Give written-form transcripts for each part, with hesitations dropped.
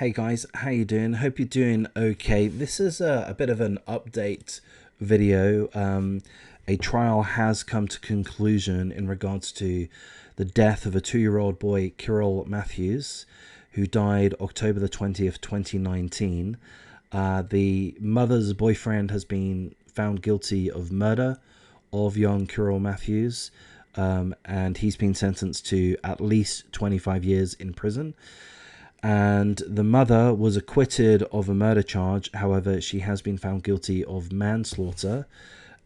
Hey guys, how you doing? Hope you're doing okay. This is a bit of an update video. A trial has come to conclusion in regards to the death of a 2-year-old boy, Kyrell Matthews, who died October the 20th, 2019. The mother's boyfriend has been found guilty of murder of young Kyrell Matthews, and he's been sentenced to at least 25 years in prison. And the mother was acquitted of a murder charge. However, she has been found guilty of manslaughter,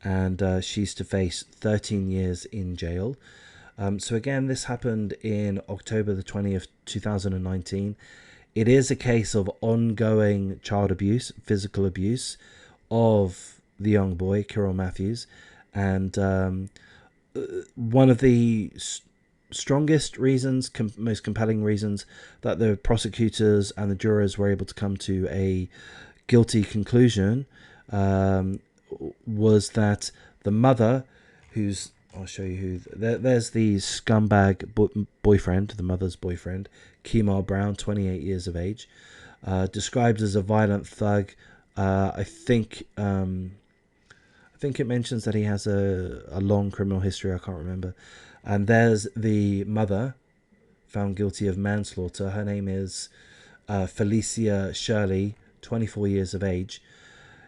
and she's to face 13 years in jail. So again, this happened in October the 20th, 2019. It is a case of ongoing child abuse, physical abuse of the young boy, Kyrell Matthews. And one of the strongest reasons, most compelling reasons that the prosecutors and the jurors were able to come to a guilty conclusion was that the mother, who's, I'll show you who, there's the scumbag boyfriend, the mother's boyfriend, Kyrell Brown, 28 years of age, described as a violent thug. I think it mentions that he has a long criminal history. I can't remember. And there's the mother, found guilty of manslaughter. Her name is Felicia Shirley, 24 years of age.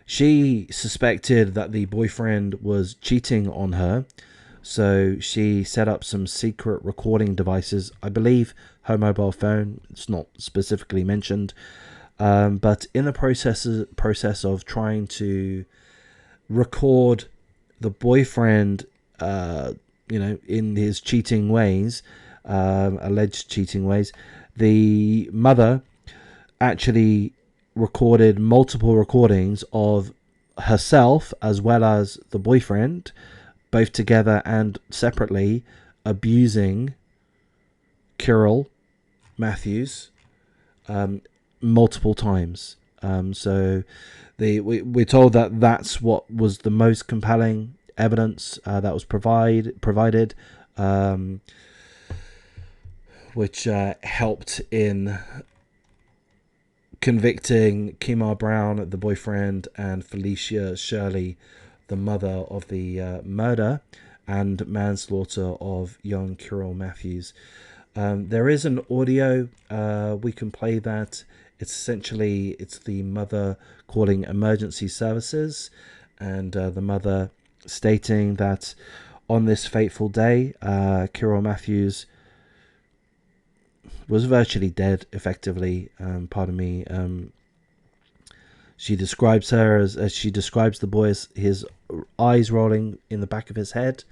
She suspected that the boyfriend was cheating on her, so she set up some secret recording devices. I believe her mobile phone. It's not specifically mentioned, but in the process of trying to record the boyfriend, in his cheating ways, alleged cheating ways, the mother actually recorded multiple recordings of herself as well as the boyfriend, both together and separately, abusing Kyrell Matthews multiple times. So we're told that that's what was the most compelling evidence that was provided, which helped in convicting Kyrell Brown, the boyfriend, and Felicia Shirley, the mother, of the murder and manslaughter of young Kyrell Matthews. There is an audio, we can play that. It's the mother calling emergency services, and the mother stating that on this fateful day, Kyrell Matthews was virtually dead, effectively. She describes her as she describes the boy as his eyes rolling in the back of his head.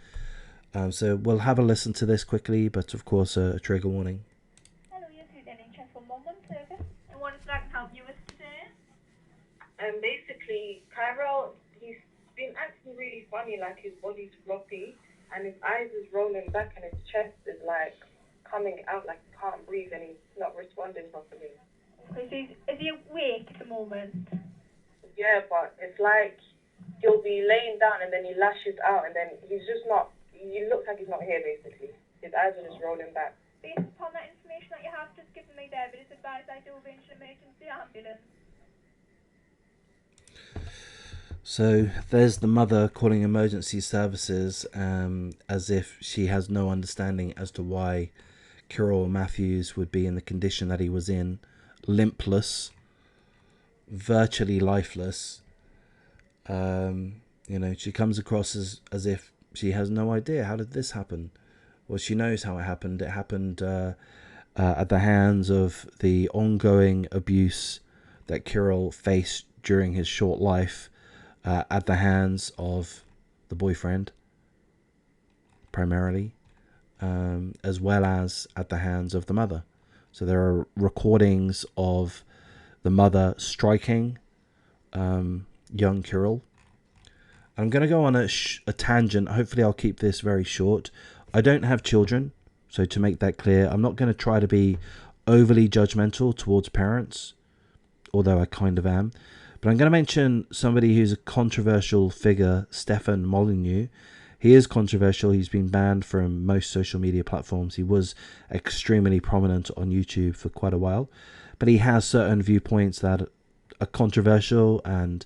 So we'll have a listen to this quickly, but of course a trigger warning. Hello, you're through the NHS for Mum service. And what is that I can help you with today? Basically, Kyrell, he's been acting really funny, like his body's floppy, and his eyes is rolling back, and his chest is like coming out like he can't breathe, and he's not responding properly. Okay, so is he awake at the moment? Yeah, but it's like he'll be laying down and then he lashes out, and then he's just not. He looks like he's not here. Basically, his eyes are just rolling back. Based upon that information that you have just given me there, but it's advised I do arrange an emergency ambulance. So there's the mother calling emergency services, as if she has no understanding as to why Kyrell Matthews would be in the condition that he was in, limpless, virtually lifeless. She comes across as if she has no idea. How did this happen? Well, she knows how it happened. It happened at the hands of the ongoing abuse that Kyrell faced during his short life, at the hands of the boyfriend, primarily, as well as at the hands of the mother. So there are recordings of the mother striking young Kyrell. I'm going to go on a tangent. Hopefully I'll keep this very short. I don't have children, so to make that clear, I'm not going to try to be overly judgmental towards parents, although I kind of am. But I'm going to mention somebody who's a controversial figure, Stefan Molyneux. He is controversial. He's been banned from most social media platforms. He was extremely prominent on YouTube for quite a while. but he has certain viewpoints that are controversial, and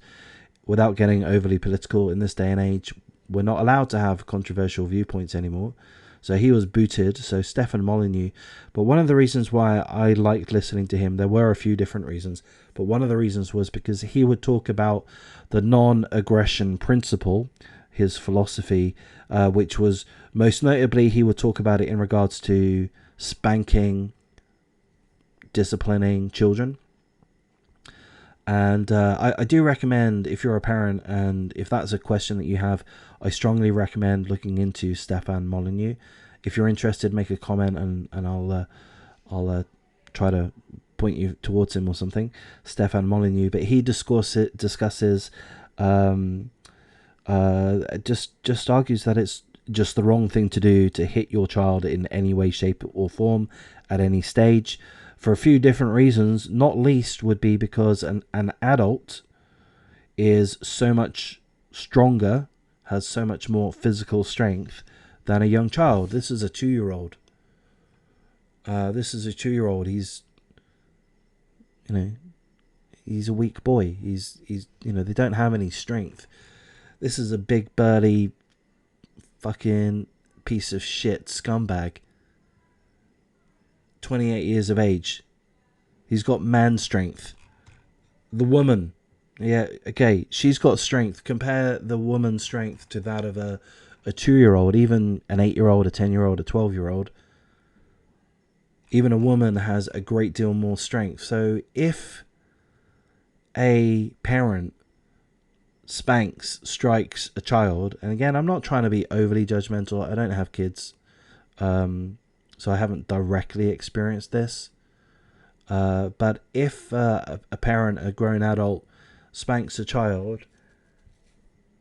without getting overly political, in this day and age, we're not allowed to have controversial viewpoints anymore. So he was booted. So Stefan Molyneux. But one of the reasons why I liked listening to him, there were a few different reasons, but one of the reasons was because he would talk about the non-aggression principle, his philosophy, which was most notably, he would talk about it in regards to spanking, disciplining children. And I do recommend, if you're a parent and if that's a question that you have, I strongly recommend looking into Stefan Molyneux. If you're interested, make a comment and I'll try to point you towards him or something. Stefan Molyneux, but he discusses just argues that it's just the wrong thing to do to hit your child in any way, shape or form at any stage, for a few different reasons. Not least would be because an adult is so much stronger, has so much more physical strength than a young child. This is a 2-year-old. He's, he's a weak boy. He's they don't have any strength. This is a big burly fucking piece of shit scumbag. 28 years of age. He's got man strength. The woman, yeah, okay, she's got strength. Compare the woman's strength to that of a 2-year-old, even an 8-year-old, a 10-year-old, a 12-year-old. Even a woman has a great deal more strength. So if a parent strikes a child, and again, I'm not trying to be overly judgmental. I don't have kids. So I haven't directly experienced this. But if a parent, a grown adult, spanks a child,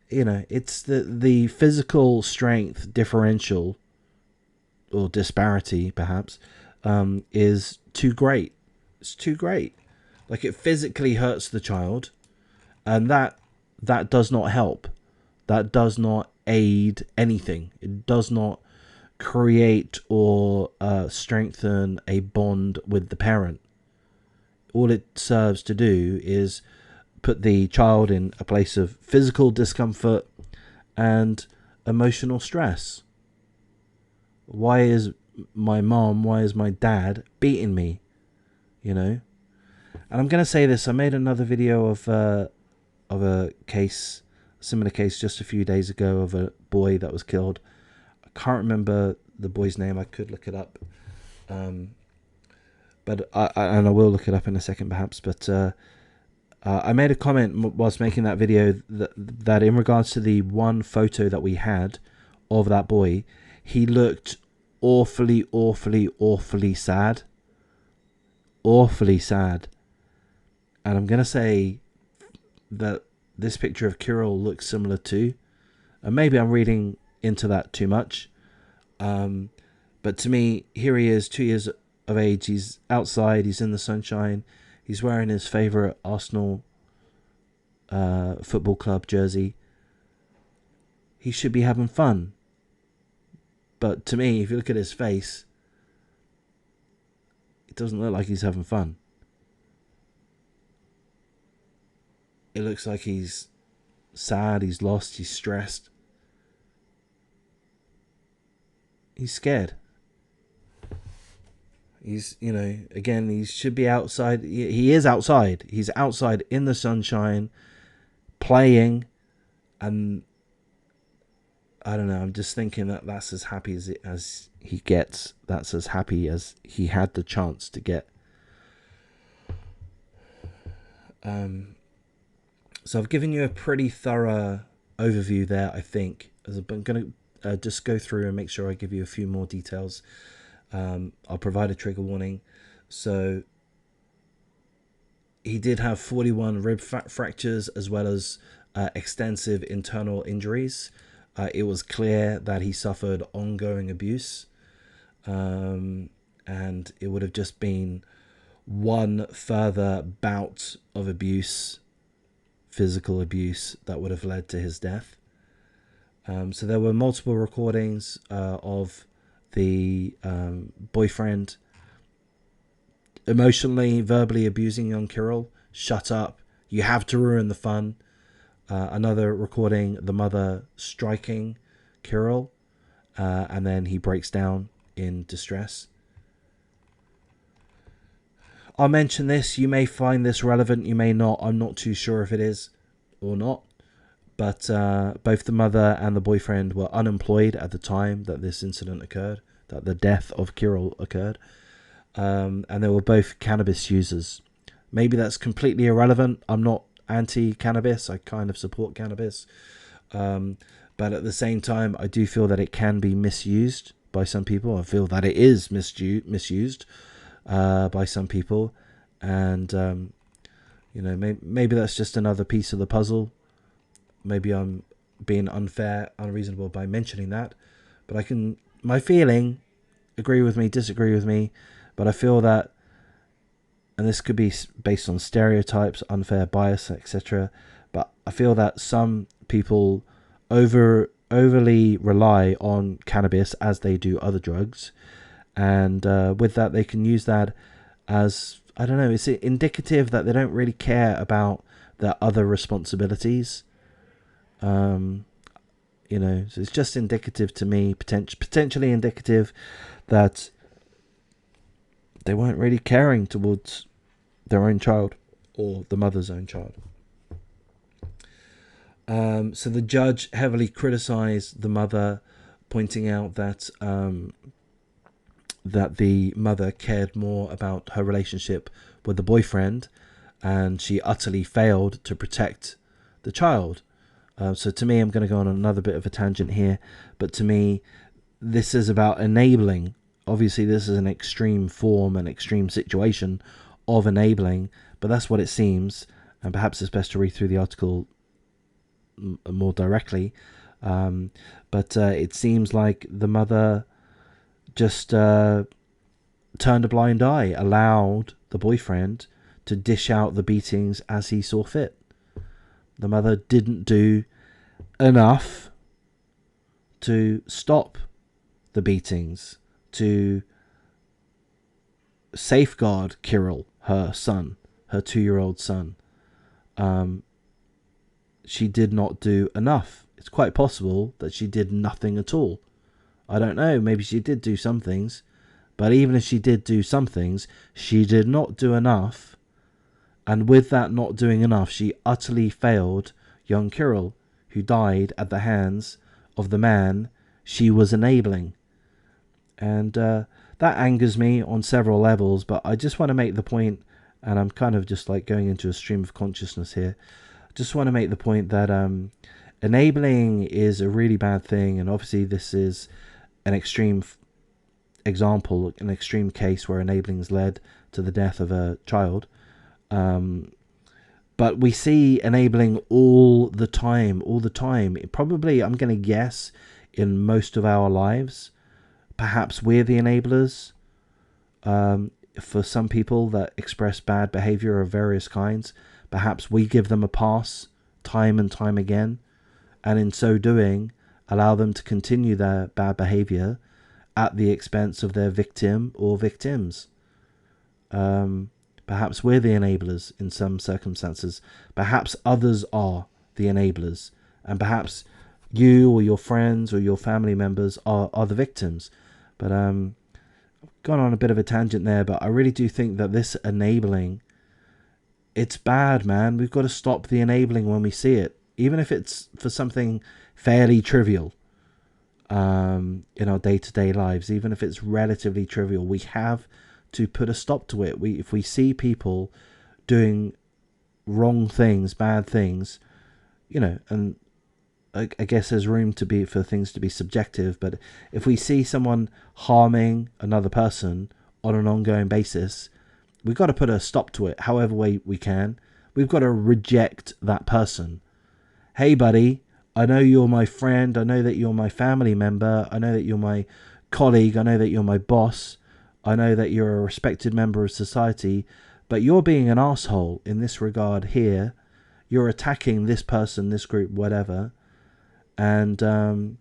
it's the physical strength differential, or disparity perhaps, is too great. It's too great. Like, it physically hurts the child, and that does not help. That does not aid anything. It does not create or strengthen a bond with the parent. All it serves to do is put the child in a place of physical discomfort and emotional stress. Why is my mom, why is my dad beating me? And I'm going to say this. I made another video of a similar case just a few days ago, of a boy that was killed. I can't remember the boy's name. I could look it up. But I will look it up in a second perhaps. But I made a comment whilst making that video that in regards to the one photo that we had of that boy, he looked awfully, awfully, awfully sad. Awfully sad. And I'm going to say that this picture of Kyrell looks similar too. And maybe I'm reading into that too much. But to me, here he is, 2 years of age. He's outside. He's in the sunshine. He's wearing his favourite Arsenal football club jersey. He should be having fun. But to me, if you look at his face, it doesn't look like he's having fun. It looks like he's sad, he's lost, he's stressed. He's scared. He's, again, he should be outside. He is outside. He's outside in the sunshine, playing, and I don't know, I'm just thinking that that's as happy as he gets. That's as happy as he had the chance to get. So I've given you a pretty thorough overview there, I think. I'm going to just go through and make sure I give you a few more details. I'll provide a trigger warning. So he did have 41 rib fractures as well as extensive internal injuries. It was clear that he suffered ongoing abuse, and it would have just been one further bout of abuse, physical abuse, that would have led to his death. So there were multiple recordings of the boyfriend emotionally, verbally abusing young Kyrell. Shut up. You have to ruin the fun. Another recording, the mother striking Kyrell, and then he breaks down in distress. I'll mention this. You may find this relevant. You may not. I'm not too sure if it is or not. But both the mother and the boyfriend were unemployed at the time that this incident occurred, that the death of Kyrell occurred. And they were both cannabis users. Maybe that's completely irrelevant. I'm not anti-cannabis. I kind of support cannabis. But at the same time, I do feel that it can be misused by some people. I feel that it is misused by some people. And, you know, maybe that's just another piece of the puzzle. Maybe I'm being unfair, unreasonable by mentioning that. But my feeling, agree with me, disagree with me, but I feel that, and this could be based on stereotypes, unfair bias, etc., but I feel that some people overly rely on cannabis as they do other drugs, and with that they can use that as, I don't know, it's indicative that they don't really care about their other responsibilities. You know, so it's just indicative to me, potentially indicative that they weren't really caring towards their own child or the mother's own child. So the judge heavily criticized the mother, pointing out that that the mother cared more about her relationship with the boyfriend, and she utterly failed to protect the child. So to me, I'm going to go on another bit of a tangent here, but to me, this is about enabling. Obviously, this is an extreme form, an extreme situation of enabling, but that's what it seems, and perhaps it's best to read through the article more directly. But it seems like the mother just turned a blind eye, allowed the boyfriend to dish out the beatings as he saw fit. The mother didn't do enough to stop the beatings, to safeguard Kyrell, her son, her 2-year-old son. She did not do enough. It's quite possible that she did nothing at all. I don't know, maybe she did do some things, but even if she did do some things, she did not do enough. And with that not doing enough, she utterly failed young Kyrell, who died at the hands of the man she was enabling. And that angers me on several levels, but I just want to make the point, and I'm kind of just like going into a stream of consciousness here. I just want to make the point that enabling is a really bad thing, and obviously this is an extreme example, an extreme case where enabling has led to the death of a child. But we see enabling all the time. Probably, I'm going to guess, in most of our lives. Perhaps we're the enablers. For some people that express bad behavior of various kinds, perhaps we give them a pass time and time again, and in so doing, allow them to continue their bad behavior at the expense of their victim or victims. Perhaps we're the enablers in some circumstances. Perhaps others are the enablers. And perhaps you or your friends or your family members are the victims. But I've gone on a bit of a tangent there, but I really do think that this enabling, it's bad, man. We've got to stop the enabling when we see it. Even if it's for something fairly trivial in our day-to-day lives, even if it's relatively trivial, we have to put a stop to it. If we see people doing wrong things, bad things, you know, and I guess there's room for things to be subjective, but if we see someone harming another person on an ongoing basis, we've got to put a stop to it however way we can. We've got to reject that person. Hey buddy, I know you're my friend, I know that you're my family member, I know that you're my colleague, I know that you're my boss, I know that you're a respected member of society, but you're being an asshole in this regard here. You're attacking this person, this group, whatever. And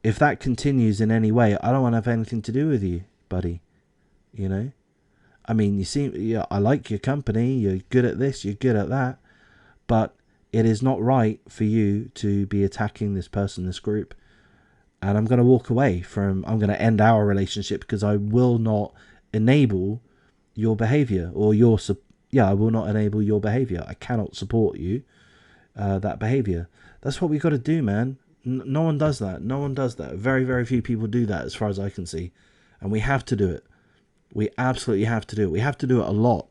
if that continues in any way, I don't want to have anything to do with you, buddy. You know? I mean, you seem, yeah, I like your company, you're good at this, you're good at that, but it is not right for you to be attacking this person, this group. And I'm going to walk away from, I'm going to end our relationship because I will not enable your behavior, or I will not enable your behavior. I cannot support you, that behavior. That's what we got to do, man. No one does that. No one does that. Very, very few people do that as far as I can see. And we have to do it. We absolutely have to do it. We have to do it a lot.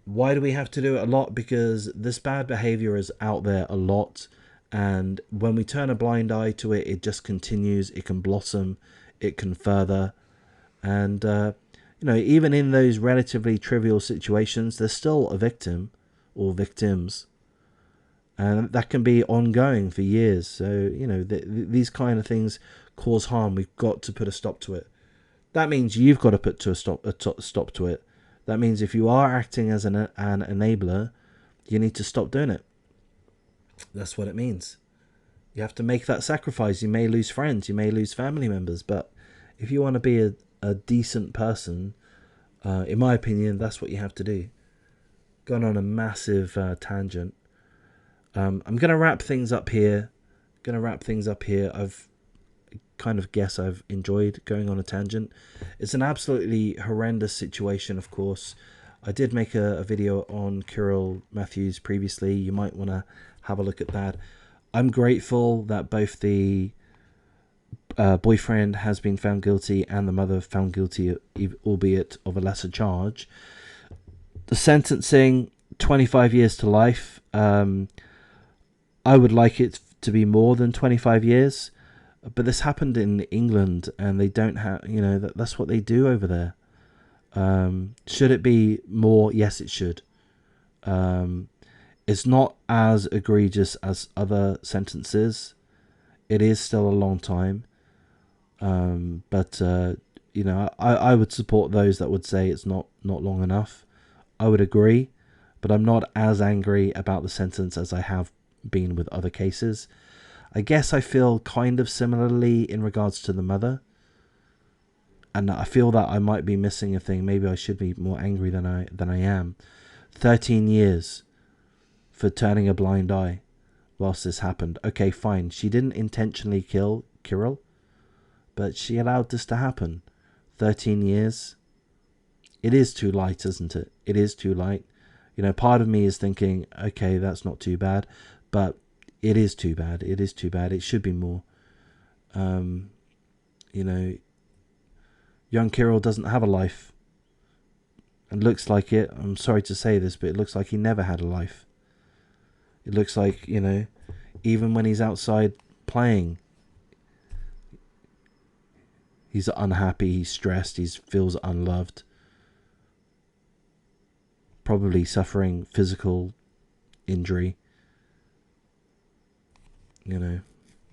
Why do we have to do it a lot? Because this bad behavior is out there a lot. And when we turn a blind eye to it, it just continues. It can blossom. It can further. And, even in those relatively trivial situations, there's still a victim or victims. And that can be ongoing for years. So, these kind of things cause harm. We've got to put a stop to it. That means you've got to put a stop to it. That means if you are acting as an enabler, you need to stop doing it. That's what it means. You have to make that sacrifice. You may lose friends. You may lose family members. But if you want to be a decent person, in my opinion, that's what you have to do. Gone on a massive tangent. I'm going to wrap things up here. I've kind of guess I've enjoyed going on a tangent. It's an absolutely horrendous situation, of course. I did make a video on Kyrell Matthews previously. You might want to have a look at that. I'm grateful that both the boyfriend has been found guilty and the mother found guilty, albeit of a lesser charge. The sentencing, 25 years to life. I would like it to be more than 25 years. But this happened in England, and they don't have, that's what they do over there. Should it be more? Yes, it should. It's not as egregious as other sentences. It is still a long time. But I would support those that would say it's not long enough. I would agree, but I'm not as angry about the sentence as I have been with other cases. I guess I feel kind of similarly in regards to the mother. And I feel that I might be missing a thing. Maybe I should be more angry than I am. 13 years for turning a blind eye whilst this happened. Okay, fine. She didn't intentionally kill Kyrell, but she allowed this to happen. 13 years. It is too light, isn't it? It is too light. Part of me is thinking, okay, that's not too bad. But it is too bad. It is too bad. It should be more. Young Kyrell doesn't have a life. It looks like it. I'm sorry to say this, but it looks like he never had a life. It looks like, even when he's outside playing, he's unhappy, he's stressed, he feels unloved. Probably suffering physical injury.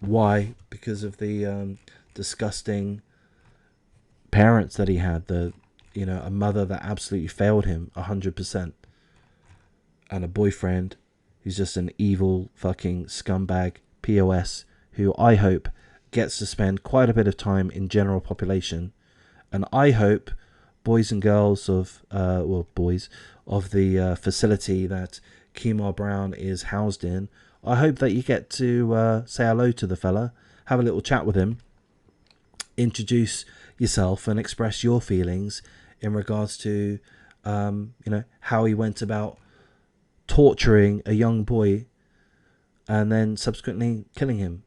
Why? Because of the disgusting parents that he had. A mother that absolutely failed him 100%, and a boyfriend who's just an evil fucking scumbag POS, who I hope gets to spend quite a bit of time in general population. And I hope boys and girls of boys of the facility that Kemar Brown is housed in, I hope that you get to say hello to the fella, have a little chat with him, introduce yourself and express your feelings in regards to, how he went about torturing a young boy and then subsequently killing him.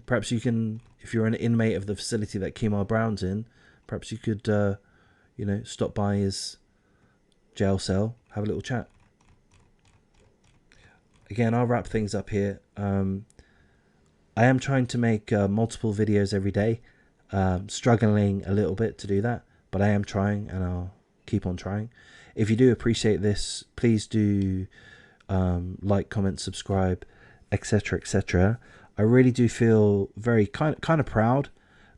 Perhaps you can, if you're an inmate of the facility that Kemar Brown's in, perhaps you could, stop by his jail cell, have a little chat. Again, I'll wrap things up here. I am trying to make multiple videos every day. Struggling a little bit to do that, but I am trying, and I'll keep on trying. If you do appreciate this, please do like, comment, subscribe, etc., etc. I really do feel very kind of proud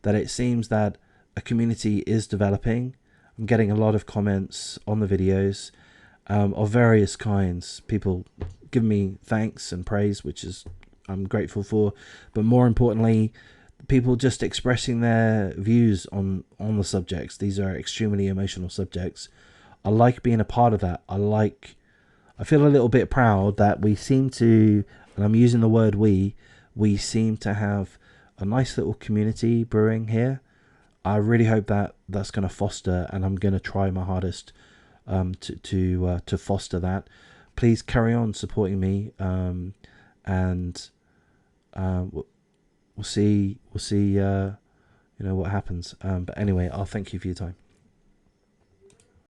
that it seems that a community is developing. I'm getting a lot of comments on the videos of various kinds. People give me thanks and praise, which is I'm grateful for. But more importantly, people just expressing their views on the subjects. These are extremely emotional subjects. I like being a part of that. I feel a little bit proud that we seem to, and I'm using the word we seem to have a nice little community brewing here. I really hope that that's going to foster, and I'm going to try my hardest to foster that. Please carry on supporting me, and we'll see what happens. But anyway, I'll thank you for your time.